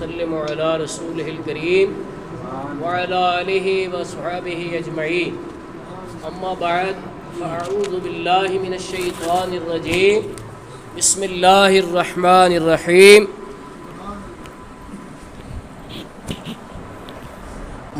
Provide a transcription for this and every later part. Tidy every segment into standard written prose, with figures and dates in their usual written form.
وسلم علی رسولہ الکریم وعلی آلہ وصحبہ اجمعین اما بعد فاعوذ باللہ من الشیطان الرجیم بسم اللہ الرحمن الرحیم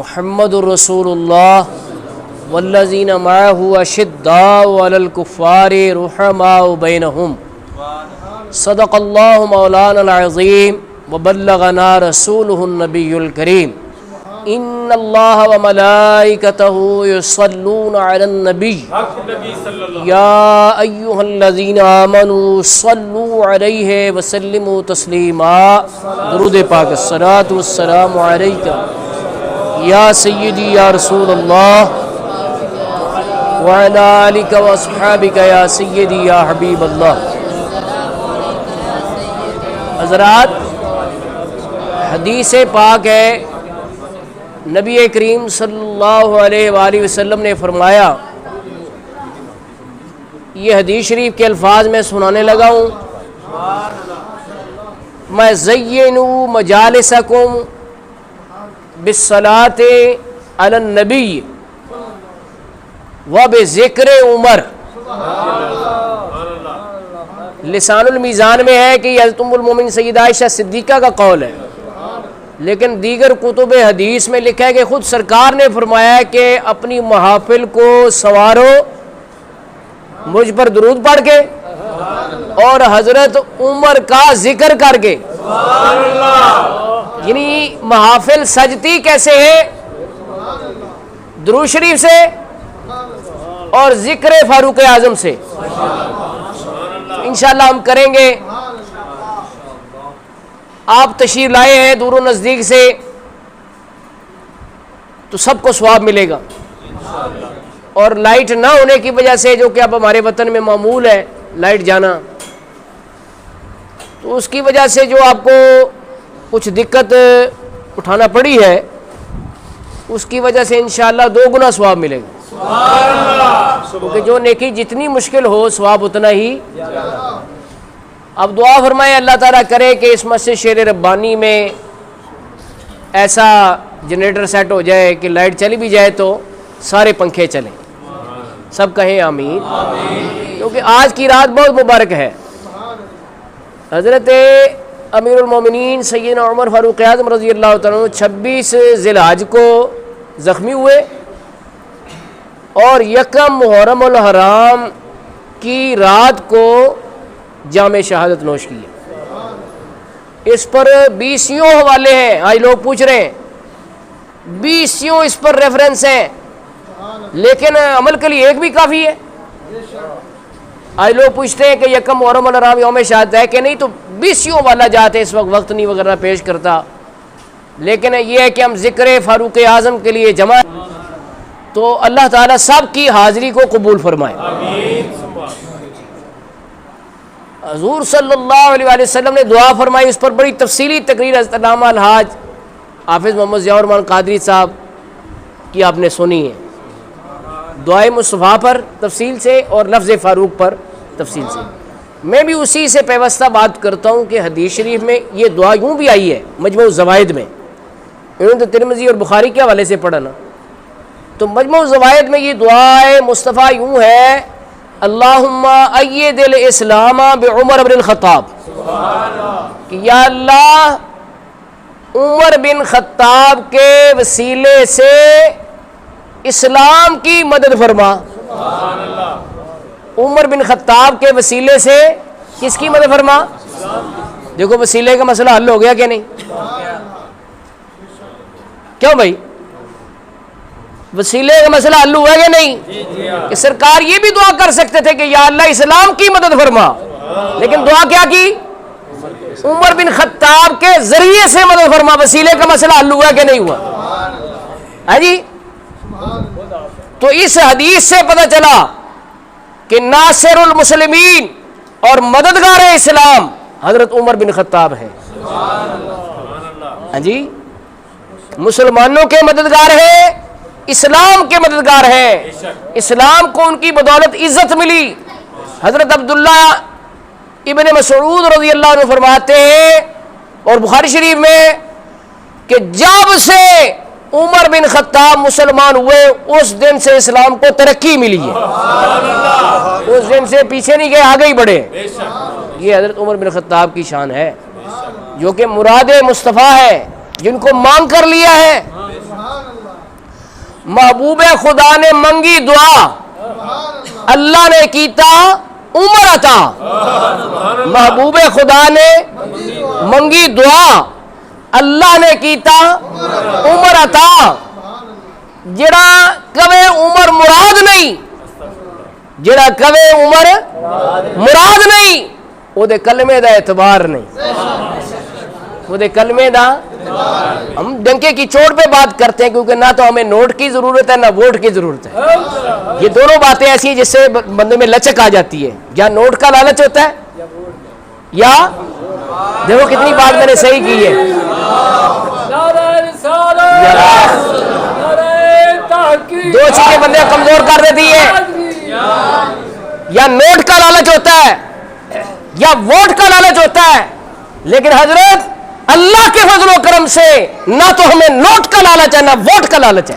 محمد رسول اللہ والذین معہ اشداء علی الکفار رحماء بینہم صدق اللہ مولانا العظیم وبلغنا رسولہ النبی الکریم ان اللہ وملائکتہ یصلون علی النبی یا ایہا الذین آمنوا صلوا علیہ وسلموا تسلیما درود پاک الصلاۃ والسلام علیکہ یا سیدی یا رسول اللہ وعلی آلک واصحابک یا سیدی یا حبیب اللہ۔ حضرات، حدیث پاک ہے، نبی کریم صلی اللہ علیہ وآلہ وسلم نے فرمایا، یہ حدیث شریف کے الفاظ میں سنانے لگا ہوں، میں زینوا مجالسکم بالصلاۃ علی النبی وبذکر عمر۔ لسان المیزان میں ہے کہ یہ حضرت ام المومنین سیدہ عائشہ صدیقہ کا قول ہے، لیکن دیگر کتب حدیث میں لکھا ہے کہ خود سرکار نے فرمایا کہ اپنی محافل کو سنوارو مجھ پر درود پڑھ کے اور حضرت عمر کا ذکر کر کے۔ یعنی محافل سجتی کیسے ہے؟ درود شریف سے اور ذکر فاروق اعظم سے۔ انشاءاللہ ہم کریں گے۔ آپ تشریف لائے ہیں دور و نزدیک سے تو سب کو ثواب ملے گا، اور لائٹ نہ ہونے کی وجہ سے، جو کہ اب ہمارے وطن میں معمول ہے لائٹ جانا، تو اس کی وجہ سے جو آپ کو کچھ دقت اٹھانا پڑی ہے، اس کی وجہ سے انشاءاللہ 2 گنا ثواب ملے گا، کیونکہ جو نیکی جتنی مشکل ہو ثواب اتنا ہی۔ اب دعا فرمائے اللہ تعالیٰ کرے کہ اس مسجد شیر ربانی میں ایسا جنریٹر سیٹ ہو جائے کہ لائٹ چلی بھی جائے تو سارے پنکھے چلیں، سب کہیں آمین، کیونکہ آج کی رات بہت مبارک ہے۔ حضرت امیر المومنین سیدنا عمر فاروق اعظم رضی اللہ تعالیٰ عنہ 26 ذی الحج کو زخمی ہوئے اور 1 محرم الحرام کی رات کو جام شہادت نوش کی۔ اس پر 20 حوالے ہیں، آج لوگ پوچھ رہے ہیں 20 اس پر ریفرنس ہیں، لیکن عمل کے لیے ایک بھی کافی ہے۔ آج لوگ پوچھتے ہیں کہ 1 محرم الحرام یوم شہادت ہے کہ نہیں، تو 20 والا جاتے اس وقت نہیں وغیرہ پیش کرتا، لیکن یہ ہے کہ ہم ذکر فاروق اعظم کے لیے جمع، تو اللہ تعالیٰ سب کی حاضری کو قبول فرمائے۔ حضور صلی اللہ علیہ وآلہ وسلم نے دعا فرمائی، اس پر بڑی تفصیلی تقریر حضرت علامہ الحاج حافظ محمد ضیاء الرحمن قادری صاحب کی آپ نے سنی ہے، دعائے مصطفیٰ پر تفصیل سے اور لفظ فاروق پر تفصیل سے۔ میں بھی اسی سے پیوستہ بات کرتا ہوں کہ حدیث شریف میں یہ دعا یوں بھی آئی ہے، مجموع الزوائد میں، انہوں نے تو ترمذی اور بخاری کے حوالے سے پڑھا نا، تو مجموع الزوائد میں یہ دعائے مصطفیٰ یوں ہے، اللہم اید الاسلام بعمر بن الخطاب، کہ یا اللہ عمر بن خطاب کے وسیلے سے اسلام کی مدد فرما۔ عمر بن خطاب کے وسیلے سے کس کی مدد فرما؟ دیکھو وسیلے کا مسئلہ حل ہو گیا کہ نہیں؟ کیوں بھائی؟ وسیلے کا مسئلہ حل ہوا کہ نہیں؟ کہ سرکار یہ بھی دعا کر سکتے تھے کہ یا اللہ اسلام کی مدد فرما، لیکن دعا کیا کی؟ عمر بن خطاب کے ذریعے سے مدد فرما۔ وسیلے کا مسئلہ حل ہوا کہ نہیں ہوا؟ ہے جی؟ تو اس حدیث سے پتہ چلا کہ ناصر المسلمین اور مددگار اسلام حضرت عمر بن خطاب ہیں۔ ہاں جی، مسلمانوں کے مددگار ہیں، اسلام کے مددگار ہیں، اسلام کو ان کی بدولت عزت ملی۔ حضرت عبداللہ ابن مسعود رضی اللہ عنہ فرماتے ہیں، اور بخاری شریف میں کہ جب سے عمر بن خطاب مسلمان ہوئے اس دن سے اسلام کو ترقی ملی ہے، اس دن سے پیچھے نہیں گئے، آگے ہی بڑھے۔ یہ حضرت عمر بن خطاب کی شان ہے، جو کہ مراد مصطفیٰ ہے، جن کو مانگ کر لیا ہے۔ محبوب خدا نے منگی دعا، اللہ نے کیتا عمر عطا۔ محبوب خدا نے منگی دعا، اللہ نے کیتا عمر عطا۔ جڑا کہے عمر مراد نہیں، جڑا کہے عمر مراد نہیں، وہ دے کلمے دا اعتبار نہیں، وہ دے کلمے دا۔ ہم ڈنکے کی چوٹ پہ بات کرتے ہیں کیونکہ نہ تو ہمیں نوٹ کی ضرورت ہے نہ ووٹ کی ضرورت ہے۔ یہ دونوں باتیں ایسی ہیں جس سے بندے میں لچک آ جاتی ہے، یا نوٹ کا لالچ ہوتا ہے یا دیکھو کتنی بات میں نے صحیح کی ہے، دو چیزیں بندے کمزور کر دیتی ہے، یا نوٹ کا لالچ ہوتا ہے یا ووٹ کا لالچ ہوتا ہے۔ لیکن حضرت اللہ کے فضل و کرم سے نہ تو ہمیں نوٹ کا لالچ ہے نہ ووٹ کا لالچ ہے۔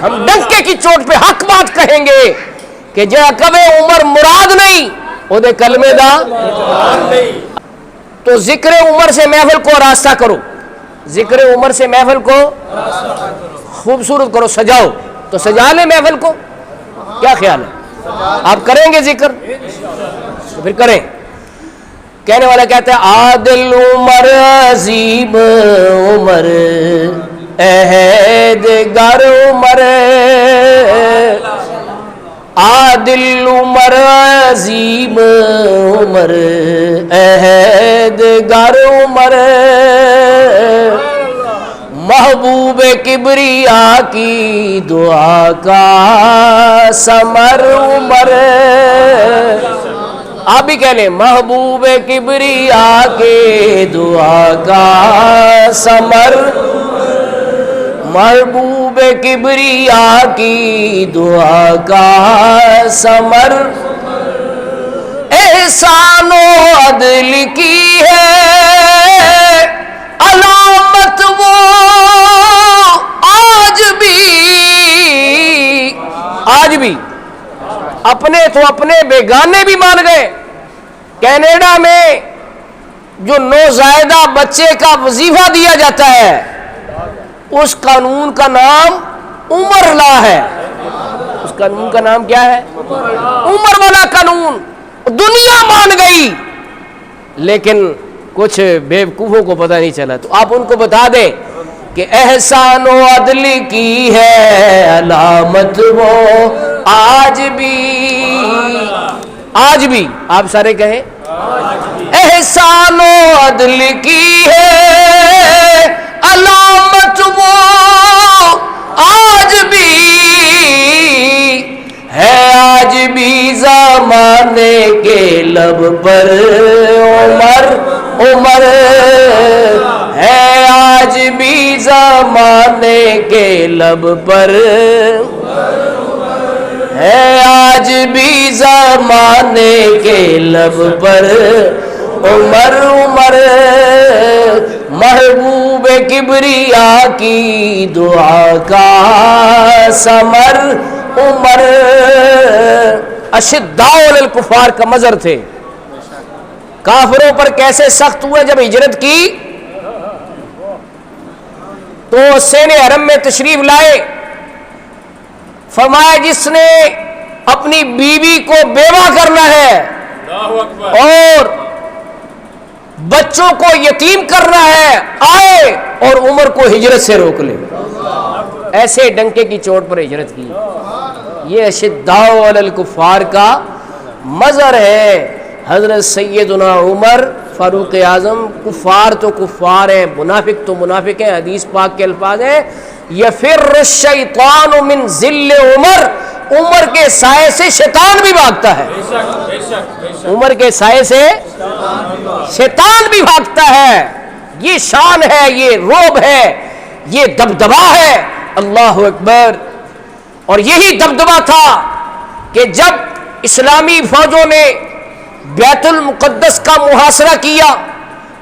ہم ڈنکے کی چوٹ پہ حق بات کہیں گے کہ جڑا کبھی عمر مراد نہیں وہ دے کلمے دا۔ تو ذکر عمر سے محفل کو راستہ کرو، ذکر عمر سے محفل کو خوبصورت کرو، سجاؤ۔ تو سجا لیں محفل کو، کیا خیال ہے؟ آپ کریں گے ذکر تو پھر کریں۔ کہنے والا کہتا ہے عادل عمر عظیم عمر عہدگار عمر، عادل عمر عظیم عمر عہدگار عمر، محبوب کبریا کی دعا کا ثمر عمر۔ آپ بھی کہہ لیں محبوب کبریا کے دعا کا ثمر، محبوب کبریا کی دعا کا ثمر، احسان و عدل کی ہے علامت وہ آج بھی اپنے تو اپنے بیگانے بھی مان گئے۔ کینیڈا میں جو نوزائیدہ بچے کا وظیفہ دیا جاتا ہے اس قانون کا نام عمر لا ہے۔ اس قانون کا نام کیا ہے؟ عمر والا قانون۔ دنیا مان گئی لیکن کچھ بیوقوفوں کو پتہ نہیں چلا، تو آپ ان کو بتا دیں کہ احسان و عدل کی ہے علامت وہ آج بھی آپ سارے کہیں احسان و عدل کی ہے علامت وہ آج بھی ہے، آج بھی زمانے کے لب پر عمر ہے، آج بھی زمانے کے لب پر ہے، آج بھی زمانے کے لب پر عمر عمر، محبوب کبریا کی دعا کا ثمر عمر۔ اشداء علی الکفار کا مظہر تھے، کافروں پر کیسے سخت ہوئے جب ہجرت کی تو سین حرم میں تشریف لائے، فرمایا جس نے اپنی بیوی کو بیوہ کرنا ہے اور بچوں کو یتیم کرنا ہے آئے اور عمر کو ہجرت سے روک لے۔ ایسے ڈنکے کی چوٹ پر ہجرت کی۔ یہ اشداء علی الکفار کا مظہر ہے۔ حضرت سیدنا عمر فاروق اعظم، کفار تو کفار ہیں، منافق تو منافق ہیں۔ حدیث پاک کے الفاظ ہیں یفر الشیطان من ظل عمر، عمر کے سائے سے شیطان بھی بھاگتا ہے۔ عمر کے سائے سے شیطان بھی بھاگتا ہے۔ یہ شان ہے، یہ رعب ہے، یہ دبدبا ہے۔ اللہ اکبر۔ اور یہی دبدبا تھا کہ جب اسلامی فوجوں نے بیت المقدس کا محاصرہ کیا،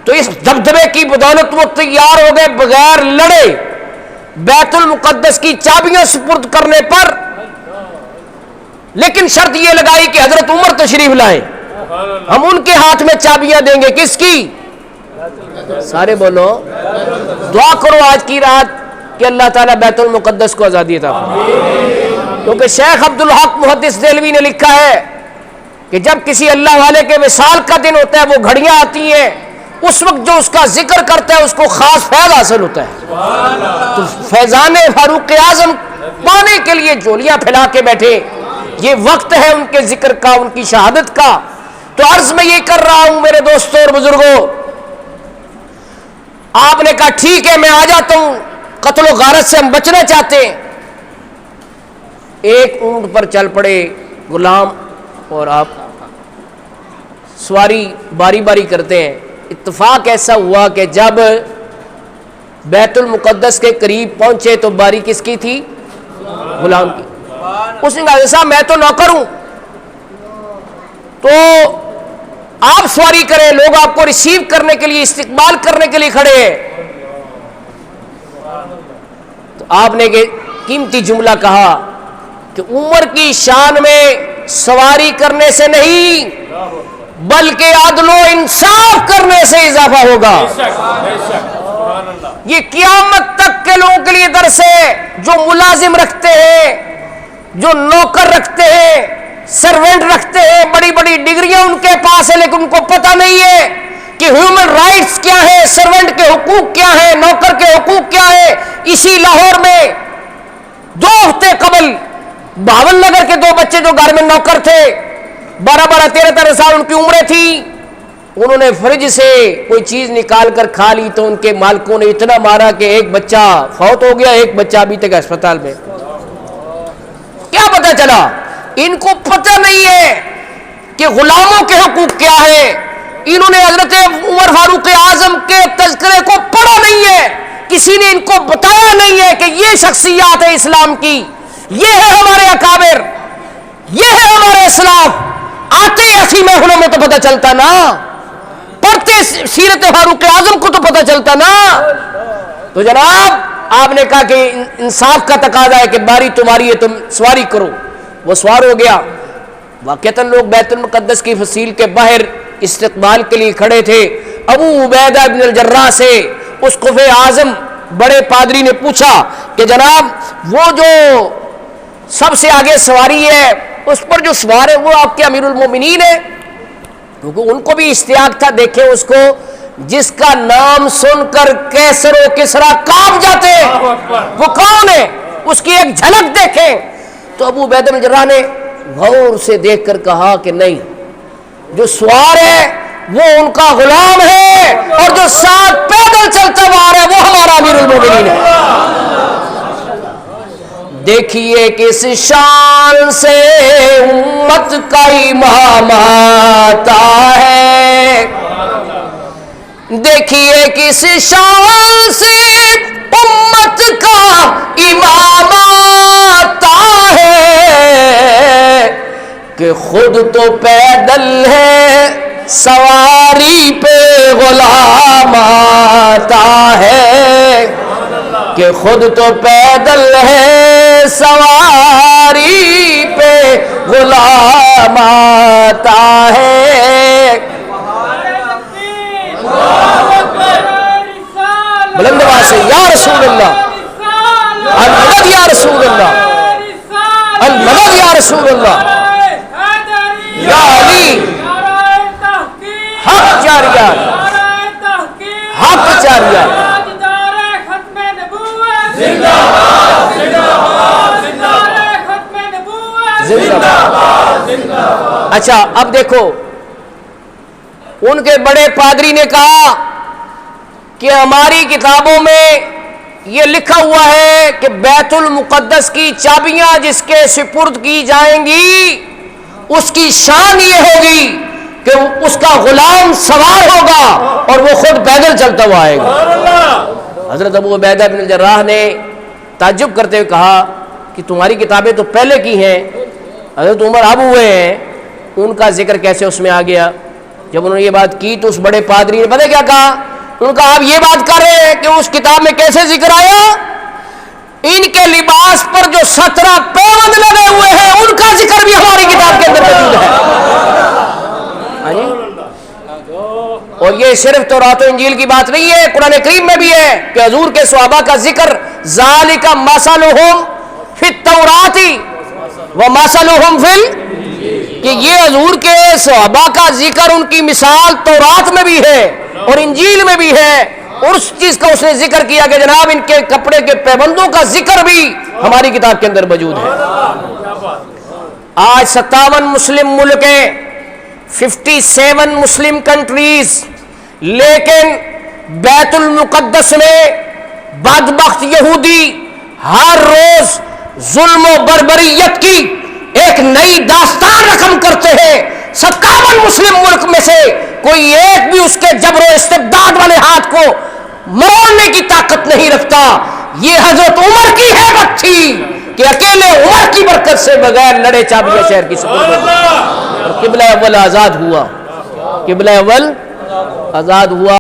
تو اس دبدبے کی بدولت وہ تیار ہو گئے بغیر لڑے بیت المقدس کی چابیاں سپرد کرنے پر، لیکن شرط یہ لگائی کہ حضرت عمر تشریف لائیں، ہم ان کے ہاتھ میں چابیاں دیں گے۔ کس کی؟ سارے بولو دعا کرو آج کی رات کہ اللہ تعالیٰ بیت المقدس کو آزادی عطا فرمائے، کیونکہ شیخ عبدالحق محدث دہلوی نے لکھا ہے کہ جب کسی اللہ والے کے وصال کا دن ہوتا ہے، وہ گھڑیاں آتی ہیں، اس وقت جو اس کا ذکر کرتا ہے اس کو خاص فیض حاصل ہوتا ہے۔ تو فیضان فاروق اعظم پانے کے لیے جولیاں پھیلا کے بیٹھے، یہ وقت ہے ان کے ذکر کا، ان کی شہادت کا۔ تو عرض میں یہ کر رہا ہوں میرے دوستوں اور بزرگوں، آپ نے کہا ٹھیک ہے میں آ جاتا ہوں، قتل و غارت سے ہم بچنا چاہتے ہیں۔ ایک اونٹ پر چل پڑے غلام اور آپ سواری باری باری کرتے ہیں۔ اتفاق ایسا ہوا کہ جب بیت المقدس کے قریب پہنچے تو باری کس کی تھی؟ غلام کی۔ اس نے کہا صاحب میں تو نوکر ہوں، تو آپ سواری کریں، لوگ آپ کو ریسیو کرنے کے لیے، استقبال کرنے کے لیے کھڑے ہیں۔ تو آپ نے قیمتی جملہ کہا کہ عمر کی شان میں سواری کرنے سے نہیں بلکہ عدل و انصاف کرنے سے اضافہ ہوگا۔ یہ قیامت تک کے لوگوں کے لیے درس ہے، جو ملازم رکھتے ہیں، جو نوکر رکھتے ہیں، سرونٹ رکھتے ہیں، بڑی بڑی ڈگریاں ان کے پاس ہے، لیکن ان کو پتہ نہیں ہے کہ ہیومن رائٹس کیا ہے، سرونٹ کے حقوق کیا ہے، نوکر کے حقوق کیا ہے۔ اسی لاہور میں 2 ہفتے قبل 52 نگر کے 2 بچے جو گھر میں نوکر تھے، 12 13 سال ان کی عمریں تھی، انہوں نے فریج سے کوئی چیز نکال کر کھا لی تو ان کے مالکوں نے اتنا مارا کہ ایک بچہ فوت ہو گیا، ایک بچہ ابھی تک ہسپتال میں۔ کیا پتہ چلا؟ ان کو پتہ نہیں ہے کہ غلاموں کے حقوق کیا ہے۔ انہوں نے حضرت عمر فاروق اعظم کے تذکرے کو پڑھا نہیں ہے، کسی نے ان کو بتایا نہیں ہے کہ یہ شخصیات ہے اسلام کی، یہ ہے ہمارے اکابر، یہ ہے ہمارے اسلاف۔ آتے ایسی محفلوں میں تو پتہ چلتا نا، پڑھتے سیرت فاروق اعظم کو تو پتہ چلتا نا۔ تو جناب آپ نے کہا کہ انصاف کا تقاضا ہے کہ باری تمہاری ہے، تم سواری کرو۔ وہ سوار ہو گیا۔ واقعتاً لوگ بیت المقدس کی فصیل کے باہر استقبال کے لیے کھڑے تھے۔ ابو عبیدہ بن الجراح سے اسقف اعظم بڑے پادری نے پوچھا کہ جناب وہ جو سب سے آگے سواری ہے اس پر جو سوار ہے وہ آپ کے امیر المومنین ہے؟ کیونکہ ان کو بھی اشتیاق تھا دیکھیں اس کو جس کا نام سن کر کیسر و کسرا کانپ جاتے ہیں، وہ کون ہے؟ اس کی ایک جھلک دیکھیں۔ تو ابو عبیدہ بن الجراح نے غور سے دیکھ کر کہا کہ نہیں، جو سوار ہے وہ ان کا غلام ہے، اور جو ساتھ پیدل چلتا ہوا آ رہا ہے وہ ہمارا امیر المومنین ہے۔ دیکھیے کس شان سے امت کا امام آتا ہے، دیکھیے کس شان سے امت کا امام آتا ہے، کہ خود تو پیدل ہے سواری پہ غلام آتا ہے، کہ خود تو پیدل ہے سواری پہ غلام آتا ہے۔ بلند آواز سے یا رسول اللہ، المدد یا رسول اللہ، المدد یا رسول اللہ، یا علی حق جاریات، حق جاریات۔ اچھا اب دیکھو ان کے بڑے پادری نے کہا کہ ہماری کتابوں میں یہ لکھا ہوا ہے کہ بیت المقدس کی چابیاں جس کے سپرد کی جائیں گی اس کی شان یہ ہوگی کہ اس کا غلام سوار ہوگا اور وہ خود پیدل چلتا ہوا آئے گا۔ حضرت ابو عبیدہ بن الجراح نے تعجب کرتے ہوئے کہا کہ تمہاری کتابیں تو پہلے کی ہیں، حضرت عمر اب ہوئے ہیں، ان کا ذکر کیسے اس میں آ گیا؟ جب انہوں نے یہ بات کی تو اس بڑے پادری نے پتہ کیا کہا؟ انہوں نے کہا آپ یہ بات کر رہے ہیں کہ اس کتاب میں کیسے ذکر آیا؟ ان کے لباس پر جو 17 پیوند لگے ہوئے ہیں ان کا ذکر بھی ہماری کتاب کے اندر موجود ہے۔ اور یہ صرف تورات و انجیل کی بات نہیں ہے، قرآن کریم میں بھی ہے کہ حضور کے صحابہ کا ذکر ذالک مثلہم فی التوراۃ و مثلہم فی کہ یہ حضور کے صحابہ کا ذکر ان کی مثال تورات میں بھی ہے اور انجیل میں بھی ہے، اور اس چیز کا اس نے ذکر کیا کہ جناب ان کے کپڑے کے پیبندوں کا ذکر بھی ہماری کتاب کے اندر موجود ہے۔ آج 57 مسلم ملک ہیں، 57 مسلم کنٹریز، لیکن بیت المقدس میں بدبخت یہودی ہر روز ظلم و بربریت کی ایک نئی داستان رقم کرتے ہیں۔ 57 مسلم ملک میں سے کوئی ایک بھی اس کے جبر و استبداد والے ہاتھ کو مروڑنے کی طاقت نہیں رکھتا۔ یہ حضرت عمر کی ہیبت تھی کہ اکیلے عمر کی برکت سے بغیر لڑے چابیاں شہر کی سپرد اور قبلہ اول آزاد ہوا، قبلہ اول آزاد ہوا۔